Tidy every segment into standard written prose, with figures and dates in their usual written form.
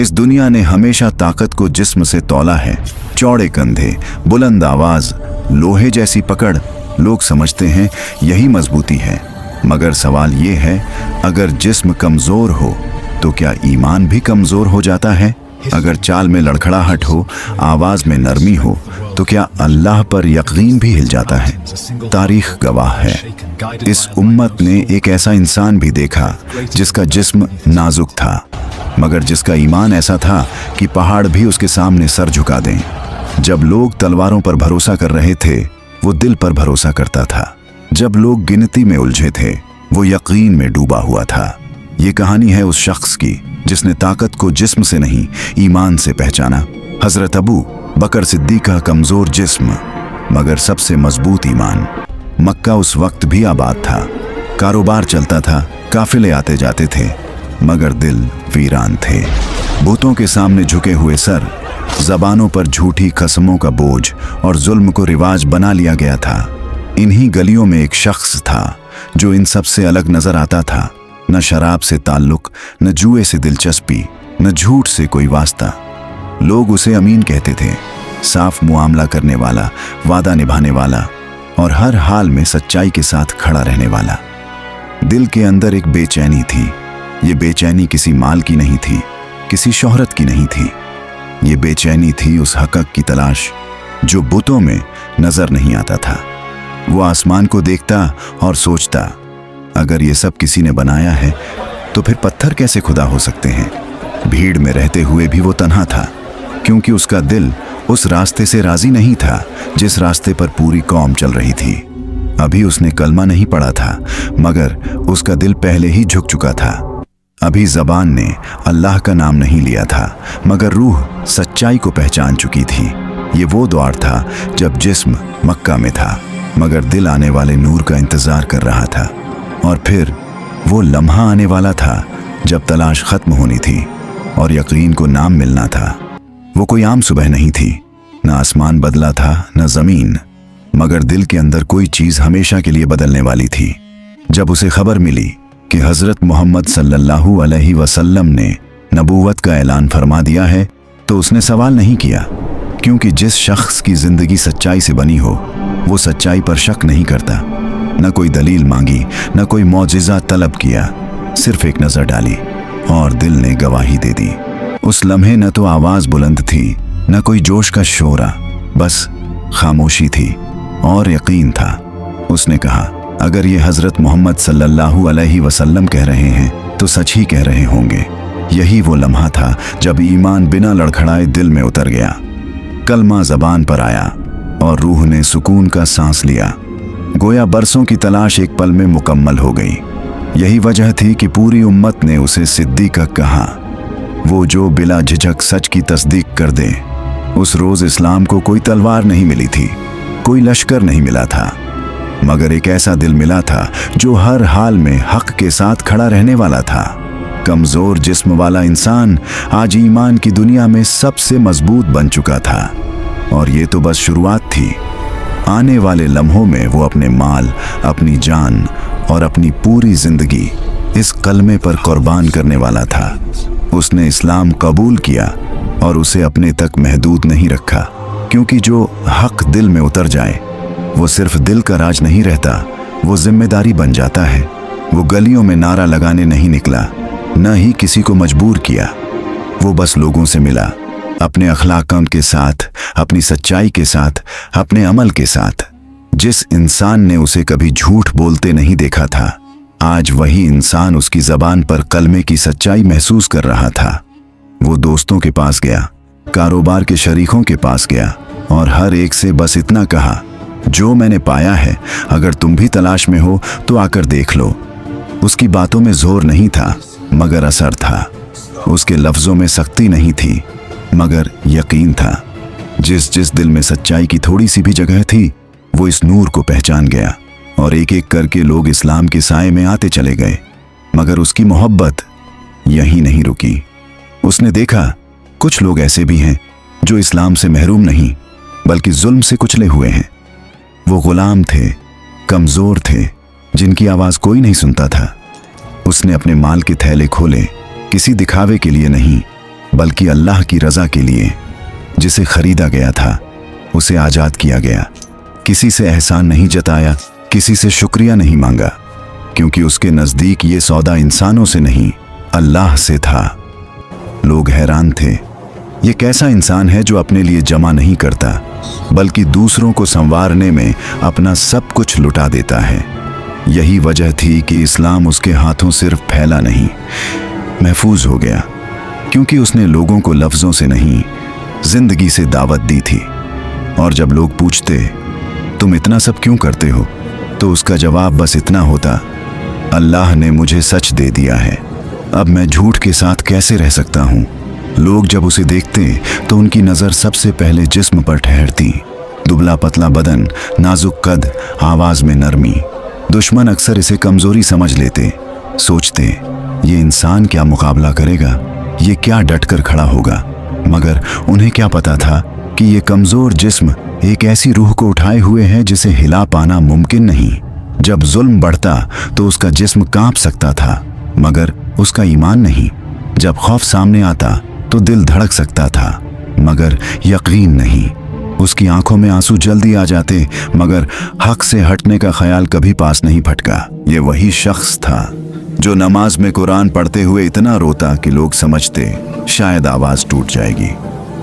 इस दुनिया ने हमेशा ताकत को जिस्म से तौला है। चौड़े कंधे, बुलंद आवाज, लोहे जैसी पकड़, लोग समझते हैं यही मजबूती है। मगर सवाल ये है, अगर जिस्म कमजोर हो तो क्या ईमान भी कमजोर हो जाता है? अगर चाल में लड़खड़ाहट हो, आवाज में नरमी हो, तो क्या अल्लाह पर यकीन भी हिल जाता है? तारीख गवाह है। इस उम्मत ने एक ऐसा इंसान भी देखा जिसका जिस्म नाजुक था, मगर जिसका ईमान ऐसा था कि पहाड़ भी उसके सामने सर झुका दें। जब लोग तलवारों पर भरोसा कर रहे थे, वो दिल पर भरोसा करता था। जब लोग गिनती में उलझे थे, वो यकीन में डूबा हुआ था। ये कहानी है उस शख्स की जिसने ताकत को जिस्म से नहीं, ईमान से पहचाना। हजरत अबू बकर सिद्दीक का कमजोर जिस्म मगर सबसे मजबूत ईमान। मक्का उस वक्त भी आबाद था, कारोबार चलता था, काफिले आते जाते थे, मगर दिल वीरान थे। भूतों के सामने झुके हुए सर, जबानों पर झूठी कसमों का बोझ और जुल्म को रिवाज बना लिया गया था। इन्हीं गलियों में एक शख्स था जो इन सब से अलग नजर आता था। न शराब से ताल्लुक, न जुए से दिलचस्पी, न झूठ से कोई वास्ता। लोग उसे अमीन कहते थे, साफ मुआमला करने वाला, वादा निभाने वाला और हर हाल में सच्चाई के साथ खड़ा रहने वाला। दिल के अंदर एक बेचैनी थी। ये बेचैनी किसी माल की नहीं थी, किसी शोहरत की नहीं थी। ये बेचैनी थी उस हक़ की तलाश जो बुतों में नजर नहीं आता था। वो आसमान को देखता और सोचता, अगर ये सब किसी ने बनाया है तो फिर पत्थर कैसे खुदा हो सकते हैं? भीड़ में रहते हुए भी वो तन्हा था, क्योंकि उसका दिल उस रास्ते से राजी नहीं था जिस रास्ते पर पूरी कौम चल रही थी। अभी उसने कलमा नहीं पढ़ा था, मगर उसका दिल पहले ही झुक चुका था। अभी जबान ने अल्लाह का नाम नहीं लिया था, मगर रूह सच्चाई को पहचान चुकी थी। ये वो दौर था जब जिस्म मक्का में था, मगर दिल आने वाले नूर का इंतजार कर रहा था। और फिर वो लम्हा आने वाला था जब तलाश खत्म होनी थी और यकीन को नाम मिलना था। वो कोई आम सुबह नहीं थी, न आसमान बदला था न जमीन, मगर दिल के अंदर कोई चीज हमेशा के लिए बदलने वाली थी। जब उसे खबर मिली कि हजरत मोहम्मद सल्लल्लाहु अलैहि वसल्लम ने नबूवत का ऐलान फरमा दिया है, तो उसने सवाल नहीं किया, क्योंकि जिस शख्स की जिंदगी सच्चाई से बनी हो वो सच्चाई पर शक नहीं करता। न कोई दलील मांगी, न कोई मौजिज़ा तलब किया, सिर्फ एक नजर डाली और दिल ने गवाही दे दी। उस लम्हे न तो आवाज बुलंद थी, न कोई जोश का शोरा, बस खामोशी थी और यकीन था। उसने कहा, अगर ये हजरत मोहम्मद सल्लल्लाहु अलैहि वसल्लम कह रहे हैं तो सच ही कह रहे होंगे। यही वो लम्हा था जब ईमान बिना लड़खड़ाए दिल में उतर गया। कलमा जबान पर आया और रूह ने सुकून का सांस लिया। गोया बरसों की तलाश एक पल में मुकम्मल हो गई। यही वजह थी कि पूरी उम्मत ने उसे सिद्दीक कहा, वो जो बिला झिझक सच की तस्दीक कर दे। उस रोज इस्लाम को कोई तलवार नहीं मिली थी, कोई लश्कर नहीं मिला था, मगर एक ऐसा दिल मिला था जो हर हाल में हक के साथ खड़ा रहने वाला था। कमजोर जिस्म वाला इंसान आज ईमान की दुनिया में सबसे मजबूत बन चुका था। और ये तो बस शुरुआत थी। आने वाले लम्हों में वो अपने माल, अपनी जान और अपनी पूरी जिंदगी इस कलमे पर कुर्बान करने वाला था। उसने इस्लाम कबूल किया और उसे अपने तक महदूद नहीं रखा, क्योंकि जो हक दिल में उतर जाए वो सिर्फ दिल का राज नहीं रहता, वो जिम्मेदारी बन जाता है। वो गलियों में नारा लगाने नहीं निकला, न ही किसी को मजबूर किया। वो बस लोगों से मिला, अपने अखलाक़ के साथ, अपनी सच्चाई के साथ, अपने अमल के साथ। जिस इंसान ने उसे कभी झूठ बोलते नहीं देखा था, आज वही इंसान उसकी ज़बान पर कलमे की सच्चाई महसूस कर रहा था। वो दोस्तों के पास गया, कारोबार के शरीकों के पास गया और हर एक से बस इतना कहा, जो मैंने पाया है, अगर तुम भी तलाश में हो तो आकर देख लो। उसकी बातों में जोर नहीं था, मगर असर था। उसके लफ्ज़ों में सख्ती नहीं थी, मगर यकीन था। जिस जिस दिल में सच्चाई की थोड़ी सी भी जगह थी, वो इस नूर को पहचान गया और एक एक करके लोग इस्लाम के साए में आते चले गए। मगर उसकी मोहब्बत यहीं नहीं रुकी। उसने देखा कुछ लोग ऐसे भी हैं जो इस्लाम से महरूम नहीं बल्कि जुल्म से कुचले हुए हैं। वो गुलाम थे, कमजोर थे, जिनकी आवाज कोई नहीं सुनता था। उसने अपने माल के थैले खोले, किसी दिखावे के लिए नहीं, बल्कि अल्लाह की रजा के लिए। जिसे खरीदा गया था उसे आजाद किया गया। किसी से एहसान नहीं जताया, किसी से शुक्रिया नहीं मांगा, क्योंकि उसके नजदीक ये सौदा इंसानों से नहीं अल्लाह से था। लोग हैरान थे, ये कैसा इंसान है जो अपने लिए जमा नहीं करता बल्कि दूसरों को संवारने में अपना सब कुछ लुटा देता है। यही वजह थी कि इस्लाम उसके हाथों सिर्फ फैला नहीं, महफूज हो गया, क्योंकि उसने लोगों को लफ्जों से नहीं जिंदगी से दावत दी थी। और जब लोग पूछते तुम इतना सब क्यों करते हो, तो उसका जवाब बस इतना होता, अल्लाह ने मुझे सच दे दिया है, अब मैं झूठ के साथ कैसे रह सकता हूँ। लोग जब उसे देखते तो उनकी नज़र सबसे पहले जिस्म पर ठहरती। दुबला पतला बदन, नाजुक कद, आवाज़ में नरमी। दुश्मन अक्सर इसे कमज़ोरी समझ लेते, सोचते ये इंसान क्या मुकाबला करेगा, ये क्या डटकर खड़ा होगा। मगर उन्हें क्या पता था कि ये कमज़ोर जिस्म एक ऐसी रूह को उठाए हुए है जिसे हिला पाना मुमकिन नहीं। जब जुल्म बढ़ता तो उसका जिस्म कांप सकता था, मगर उसका ईमान नहीं। जब खौफ सामने आता तो दिल धड़क सकता था, मगर यकीन नहीं। उसकी आंखों में आंसू जल्दी आ जाते, मगर हक से हटने का ख्याल कभी पास नहीं फटका। ये वही शख्स था जो नमाज में कुरान पढ़ते हुए इतना रोता कि लोग समझते शायद आवाज़ टूट जाएगी।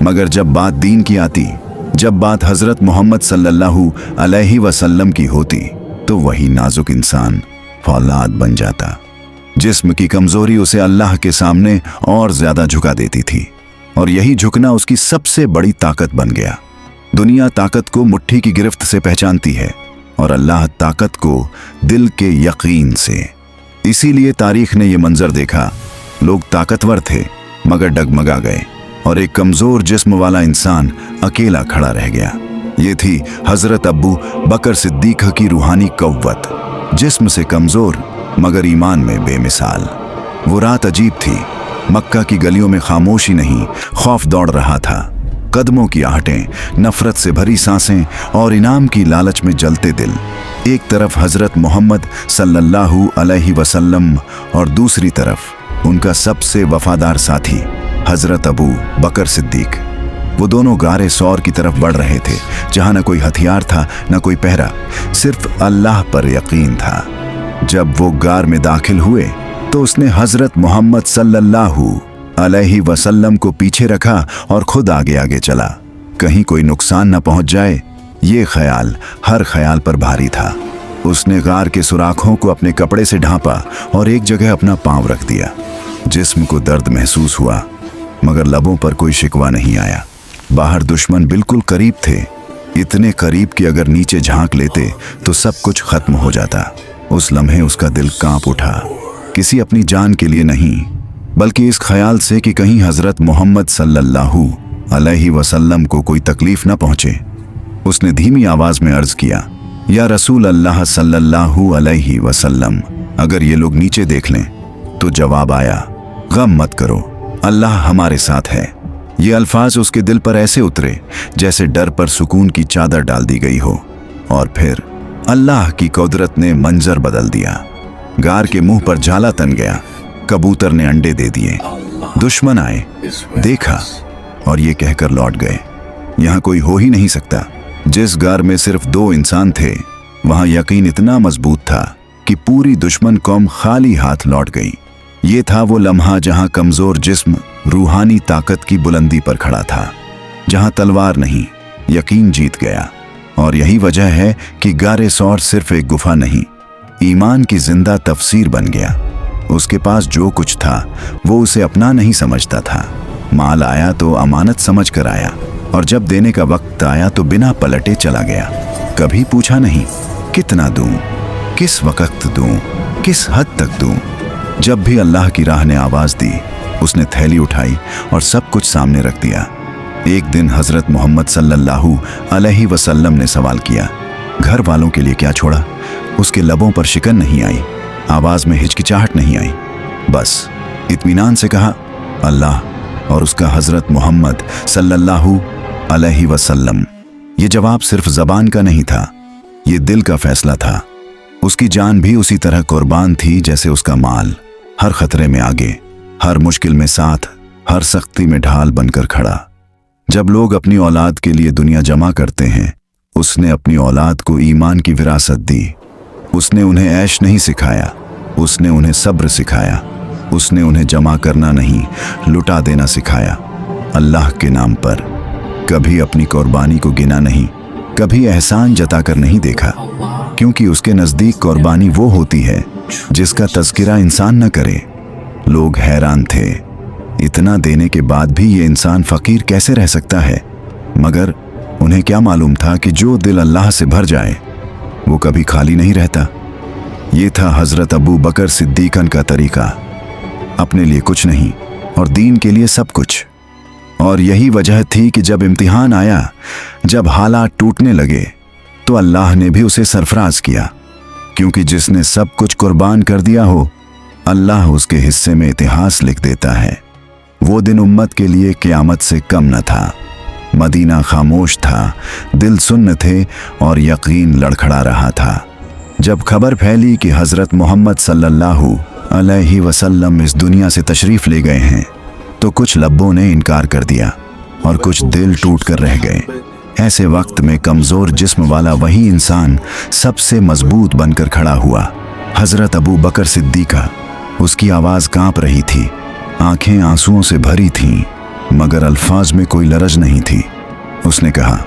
मगर जब बात दीन की आती, जब बात हज़रत मोहम्मद सल्लल्लाहु अलैहि वसल्लम की होती, तो वही नाजुक इंसान फौलाद बन जाता। जिस्म की कमज़ोरी उसे अल्लाह के सामने और ज़्यादा झुका देती थी, और यही झुकना उसकी सबसे बड़ी ताकत बन गया। दुनिया ताकत को मुट्ठी की गिरफ्त से पहचानती है और अल्लाह ताकत को दिल के यकीन से। इसीलिए तारीख ने यह मंजर देखा, लोग ताकतवर थे मगर डगमगा गए, और एक कमज़ोर जिस्म वाला इंसान अकेला खड़ा रह गया। ये थी हज़रत अबू बकर सिद्दीक़ की रूहानी क़व्वत। जिस्म से कमज़ोर मगर ईमान में बेमिसाल। वो रात अजीब थी। मक्का की गलियों में खामोशी नहीं, खौफ दौड़ रहा था। कदमों की आहटें, नफरत से भरी सांसें और इनाम की लालच में जलते दिल। एक तरफ हज़रत मोहम्मद सल्लल्लाहु अलैहि वसल्लम और दूसरी तरफ उनका सबसे वफादार साथी हज़रत अबू बकर सिद्दीक़। वो दोनों गारे सौर की तरफ बढ़ रहे थे, जहाँ न कोई हथियार था न कोई पहरा, सिर्फ अल्लाह पर यकीन था। जब वो गार में दाखिल हुए तो उसने हज़रत मोहम्मद सल्लल्लाहु अलैहि वसल्लम को पीछे रखा और खुद आगे आगे चला। कहीं कोई नुकसान न पहुंच जाए, ये ख्याल हर ख्याल पर भारी था। उसने गार के सुराखों को अपने कपड़े से ढांपा और एक जगह अपना पांव रख दिया। जिस्म को दर्द महसूस हुआ, मगर लबों पर कोई शिकवा नहीं आया। बाहर दुश्मन बिल्कुल करीब थे, इतने करीब कि अगर नीचे झांक लेते तो सब कुछ खत्म हो जाता। उस लम्हे उसका दिल कांप उठा, किसी अपनी जान के लिए नहीं, बल्कि इस ख्याल से कि कहीं हज़रत मोहम्मद सल्लल्लाहु अलैहि वसल्लम को कोई तकलीफ न पहुंचे। उसने धीमी आवाज में अर्ज किया, या रसूल अल्लाह सल्लल्लाहु अलैहि वसल्लम, अगर ये लोग नीचे देख लें। तो जवाब आया, गम मत करो, अल्लाह हमारे साथ है। ये अल्फाज उसके दिल पर ऐसे उतरे जैसे डर पर सुकून की चादर डाल दी गई हो। और फिर अल्लाह की कुदरत ने मंजर बदल दिया। गार के मुंह पर झाला तन गया, कबूतर ने अंडे दे दिए। दुश्मन आए, देखा और ये कहकर लौट गए, यहाँ कोई हो ही नहीं सकता। जिस गार में सिर्फ 2 इंसान थे, वहां यकीन इतना मजबूत था कि पूरी दुश्मन कौम खाली हाथ लौट गई। ये था वो लम्हा जहां कमजोर जिस्म रूहानी ताकत की बुलंदी पर खड़ा था, जहां तलवार नहीं यकीन जीत गया। और यही वजह है कि गारे सौर सिर्फ एक गुफा नहीं, ईमान की जिंदा तफसीर बन गया। उसके पास जो कुछ था वो उसे अपना नहीं समझता था। माल आया तो अमानत समझ कर आया, और जब देने का वक्त आया तो बिना पलटे चला गया। कभी पूछा नहीं कितना दूं, किस वक्त दूं, किस हद तक दूं। जब भी अल्लाह की राह ने आवाज दी, उसने थैली उठाई और सब कुछ सामने रख दिया। एक दिन हजरत मोहम्मद सल्लल्लाहु अलैहि वसल्लम ने सवाल किया, घर वालों के लिए क्या छोड़ा? उसके लबों पर शिकन नहीं आई, आवाज में हिचकिचाहट नहीं आई, बस इत्मीनान से कहा, अल्लाह और उसका हजरत मोहम्मद सल्लल्लाहु अलैहि वसल्लम। ये जवाब सिर्फ जबान का नहीं था, ये दिल का फैसला था। उसकी जान भी उसी तरह कुर्बान थी जैसे उसका माल। हर खतरे में आगे, हर मुश्किल में साथ, हर सख्ती में ढाल बनकर खड़ा। जब लोग अपनी औलाद के लिए दुनिया जमा करते हैं, उसने अपनी औलाद को ईमान की विरासत दी। उसने उन्हें ऐश नहीं सिखाया, उसने उन्हें सब्र सिखाया। उसने उन्हें जमा करना नहीं, लुटा देना सिखाया। अल्लाह के नाम पर कभी अपनी कुर्बानी को गिना नहीं, कभी एहसान जताकर नहीं देखा, क्योंकि उसके नज़दीक कुर्बानी वो होती है जिसका तज़किरा इंसान न करे। लोग हैरान थे, इतना देने के बाद भी ये इंसान फ़कीर कैसे रह सकता है। मगर उन्हें क्या मालूम था कि जो दिल अल्लाह से भर जाए वो कभी खाली नहीं रहता। ये था हज़रत अबू बकर सिद्दीक़न का तरीका, अपने लिए कुछ नहीं और दीन के लिए सब कुछ। और यही वजह थी कि जब इम्तिहान आया, जब हालात टूटने लगे, तो अल्लाह ने भी उसे सरफराज किया, क्योंकि जिसने सब कुछ कुर्बान कर दिया हो, अल्लाह उसके हिस्से में इतिहास लिख देता है। वो दिन उम्मत के लिए क़यामत से कम न था। मदीना खामोश था, दिल सुन्न थे और यकीन लड़खड़ा रहा था। जब खबर फैली कि हज़रत मोहम्मद सल्लल्लाहु अलैहि वसल्लम इस दुनिया से तशरीफ़ ले गए हैं, तो कुछ लब्बों ने इनकार कर दिया और कुछ दिल टूट कर रह गए। ऐसे वक्त में कमज़ोर जिस्म वाला वही इंसान सबसे मजबूत बनकर खड़ा हुआ, हज़रत अबू बकर सिद्दीक़ा। उसकी आवाज़ काँप रही थी, आंखें आंसुओं से भरी थीं, मगर अल्फाज में कोई लरज नहीं थी। उसने कहा,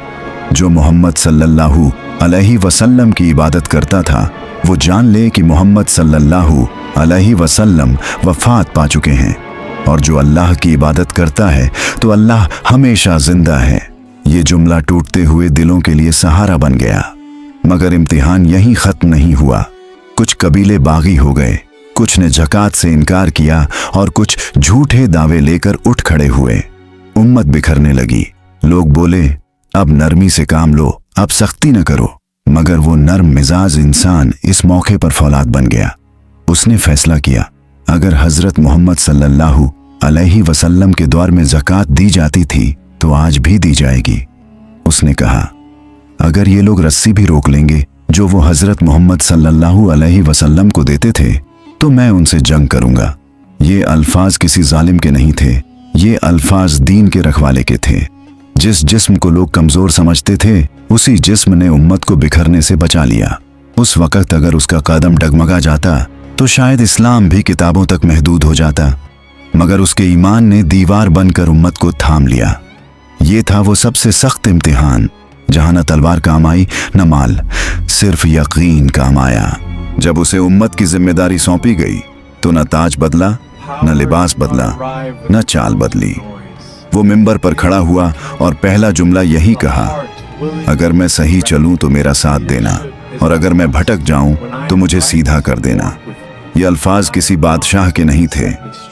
जो मोहम्मद सल्लल्लाहु अलैहि वसल्लम की इबादत करता था, वो जान ले कि मोहम्मद सल्लल्लाहु अलैहि वसल्लम वफ़ात पा चुके हैं, और जो अल्लाह की इबादत करता है तो अल्लाह हमेशा जिंदा है। ये जुमला टूटते हुए दिलों के लिए सहारा बन गया। मगर इम्तिहान यहीं ख़त्म नहीं हुआ। कुछ कबीले बागी हो गए, कुछ ने ज़कात से इनकार किया और कुछ झूठे दावे लेकर उठ खड़े हुए। उम्मत बिखरने लगी। लोग बोले, अब नरमी से काम लो, अब सख्ती न करो। मगर वो नर्म मिजाज इंसान इस मौके पर फौलाद बन गया। उसने फैसला किया, अगर हज़रत मोहम्मद सल्लल्लाहु अलैहि वसल्लम के दौर में ज़कात दी जाती थी तो आज भी दी जाएगी। उसने कहा, अगर ये लोग रस्सी भी रोक लेंगे जो वो हज़रत मोहम्मद सल्लल्लाहु अलैहि वसल्लम को देते थे, तो मैं उनसे जंग करूंगा। ये अल्फाज किसी जालिम के नहीं थे, ये अल्फाज दीन के रखवाले के थे। जिस जिस्म को लोग कमज़ोर समझते थे, उसी जिस्म ने उम्मत को बिखरने से बचा लिया। उस वक़्त अगर उसका कदम डगमगा जाता तो शायद इस्लाम भी किताबों तक महदूद हो जाता, मगर उसके ईमान ने दीवार बनकर उम्मत को थाम लिया। ये था वो सबसे सख्त इम्तिहान, जहां न तलवार काम आई न माल, सिर्फ यकीन काम आया। जब उसे उम्मत की जिम्मेदारी सौंपी गई तो न ताज बदला, न लिबास बदला, न चाल बदली। वो मिंबर पर खड़ा हुआ और पहला जुमला यही कहा, अगर मैं सही चलूं तो मेरा साथ देना, और अगर मैं भटक जाऊं तो मुझे सीधा कर देना। ये अल्फाज किसी बादशाह के नहीं थे,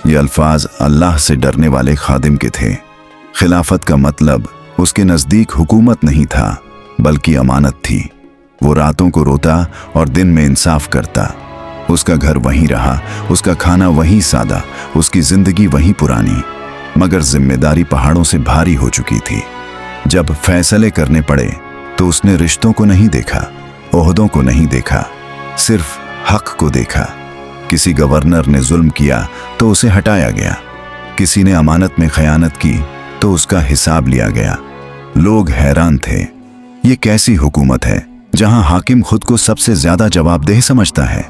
ये अल्फाज अल्लाह से डरने वाले खादिम के थे। खिलाफत का मतलब उसके नज़दीक हुकूमत नहीं था, बल्कि अमानत थी। वो रातों को रोता और दिन में इंसाफ करता। उसका घर वहीं रहा, उसका खाना वहीं सादा, उसकी जिंदगी वहीं पुरानी। मगर जिम्मेदारी पहाड़ों से भारी हो चुकी थी। जब फैसले करने पड़े तो उसने रिश्तों को नहीं देखा, ओहदों को नहीं देखा, सिर्फ हक को देखा। किसी गवर्नर ने जुल्म किया तो उसे हटाया गया, किसी ने अमानत में खयानत की तो उसका हिसाब लिया गया। लोग हैरान थे, ये कैसी हुकूमत है जहां हाकिम खुद को सबसे ज्यादा जवाबदेह समझता है।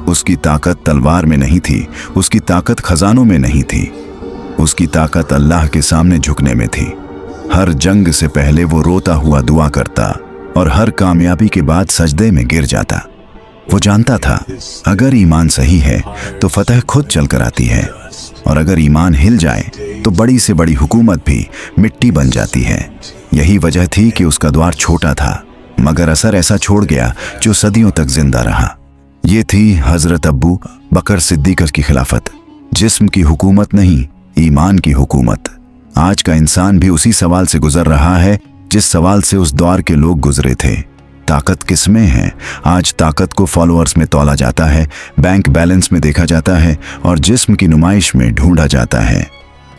उसकी ताकत तलवार में नहीं थी, उसकी ताकत खजानों में नहीं थी, उसकी ताकत अल्लाह के सामने झुकने में थी। हर जंग से पहले वो रोता हुआ दुआ करता और हर कामयाबी के बाद सजदे में गिर जाता। वो जानता था, अगर ईमान सही है तो फतह खुद चल कर आती है, और अगर ईमान हिल जाए तो बड़ी से बड़ी हुकूमत भी मिट्टी बन जाती है। यही वजह थी कि उसका द्वार छोटा था, मगर असर ऐसा छोड़ गया जो सदियों तक जिंदा रहा। ये थी हज़रत अबू बकर सिद्दीक़ की खिलाफत। जिस्म की हुकूमत नहीं, ईमान की हुकूमत। आज का इंसान भी उसी सवाल से गुजर रहा है जिस सवाल से उस दौर के लोग गुजरे थे। ताकत किसमें है? आज ताकत को फॉलोअर्स में तौला जाता है, बैंक बैलेंस में देखा जाता है और जिस्म की नुमाइश में ढूंढा जाता है।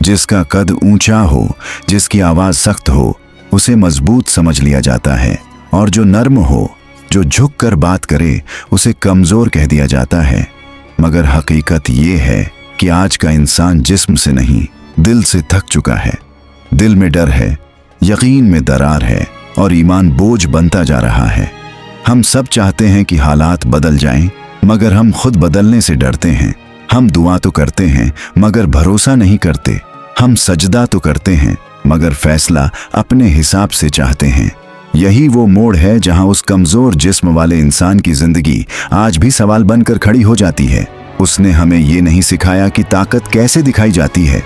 जिसका कद ऊंचा हो, जिसकी आवाज़ सख्त हो, उसे मजबूत समझ लिया जाता है, और जो नर्म हो, जो झुक कर बात करे, उसे कमज़ोर कह दिया जाता है। मगर हकीकत ये है कि आज का इंसान जिस्म से नहीं दिल से थक चुका है, दिल में डर है, यकीन में दरार है और ईमान बोझ बनता जा रहा है। हम सब चाहते हैं कि हालात बदल जाएं, मगर हम खुद बदलने से डरते हैं। हम दुआ तो करते हैं मगर भरोसा नहीं करते। हम सजदा तो करते हैं मगर फैसला अपने हिसाब से चाहते हैं। यही वो मोड़ है जहां उस कमजोर जिस्म वाले इंसान की जिंदगी आज भी सवाल बनकर खड़ी हो जाती है। उसने हमें ये नहीं सिखाया कि ताकत कैसे दिखाई जाती है,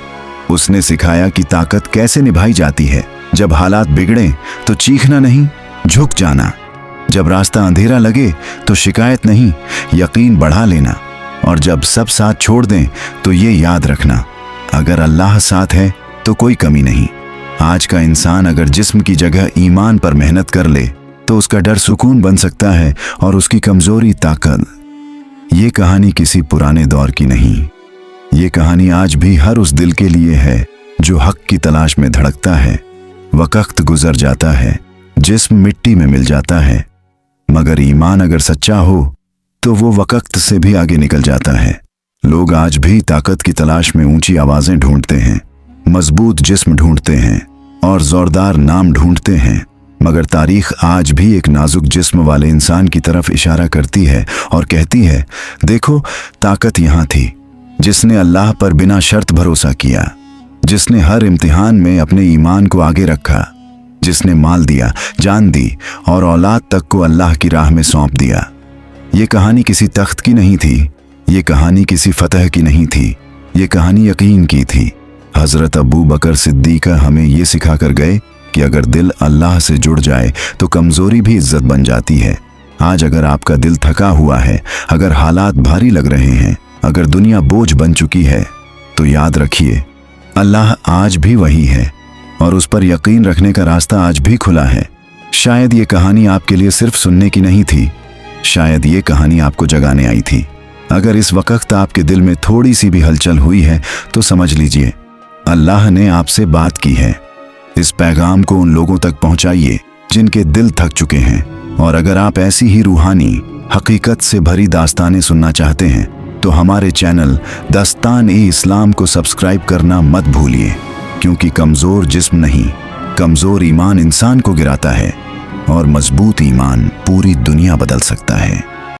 उसने सिखाया कि ताकत कैसे निभाई जाती है। जब हालात बिगड़े तो चीखना नहीं, झुक जाना। जब रास्ता अंधेरा लगे तो शिकायत नहीं, यकीन बढ़ा लेना। और जब सब साथ छोड़ दें तो ये याद रखना, अगर अल्लाह साथ है तो कोई कमी नहीं। आज का इंसान अगर जिस्म की जगह ईमान पर मेहनत कर ले तो उसका डर सुकून बन सकता है और उसकी कमजोरी ताकत। ये कहानी किसी पुराने दौर की नहीं, ये कहानी आज भी हर उस दिल के लिए है जो हक की तलाश में धड़कता है। वक्त गुजर जाता है, जिस्म मिट्टी में मिल जाता है, मगर ईमान अगर सच्चा हो तो वो वक्त से भी आगे निकल जाता है। लोग आज भी ताकत की तलाश में ऊंची आवाजें ढूंढते हैं, मजबूत जिस्म ढूंढते हैं और जोरदार नाम ढूंढते हैं, मगर तारीख आज भी एक नाजुक जिस्म वाले इंसान की तरफ इशारा करती है और कहती है, देखो ताकत यहाँ थी, जिसने अल्लाह पर बिना शर्त भरोसा किया, जिसने हर इम्तिहान में अपने ईमान को आगे रखा, जिसने माल दिया, जान दी और औलाद तक को अल्लाह की राह में सौंप दिया। ये कहानी किसी तख्त की नहीं थी, ये कहानी किसी फतह की नहीं थी, ये कहानी यकीन की थी। हजरत अबू बकर सिद्दीक़ हमें ये सिखा कर गए कि अगर दिल अल्लाह से जुड़ जाए तो कमजोरी भी इज्जत बन जाती है। आज अगर आपका दिल थका हुआ है, अगर हालात भारी लग रहे हैं, अगर दुनिया बोझ बन चुकी है, तो याद रखिए अल्लाह आज भी वही है और उस पर यकीन रखने का रास्ता आज भी खुला है। शायद ये कहानी आपके लिए सिर्फ सुनने की नहीं थी, शायद ये कहानी आपको जगाने आई थी। अगर इस वक्त आपके दिल में थोड़ी सी भी हलचल हुई है तो समझ लीजिए अल्लाह ने आपसे बात की है। इस पैगाम को उन लोगों तक पहुंचाइए जिनके दिल थक चुके हैं। और अगर आप ऐसी ही रूहानी हकीकत से भरी दास्तानें सुनना चाहते हैं तो हमारे चैनल दस्तान-ए-इस्लाम को सब्सक्राइब करना मत भूलिए, क्योंकि कमजोर जिस्म नहीं, कमजोर ईमान इंसान को गिराता है और मजबूत ईमान पूरी दुनिया बदल सकता है।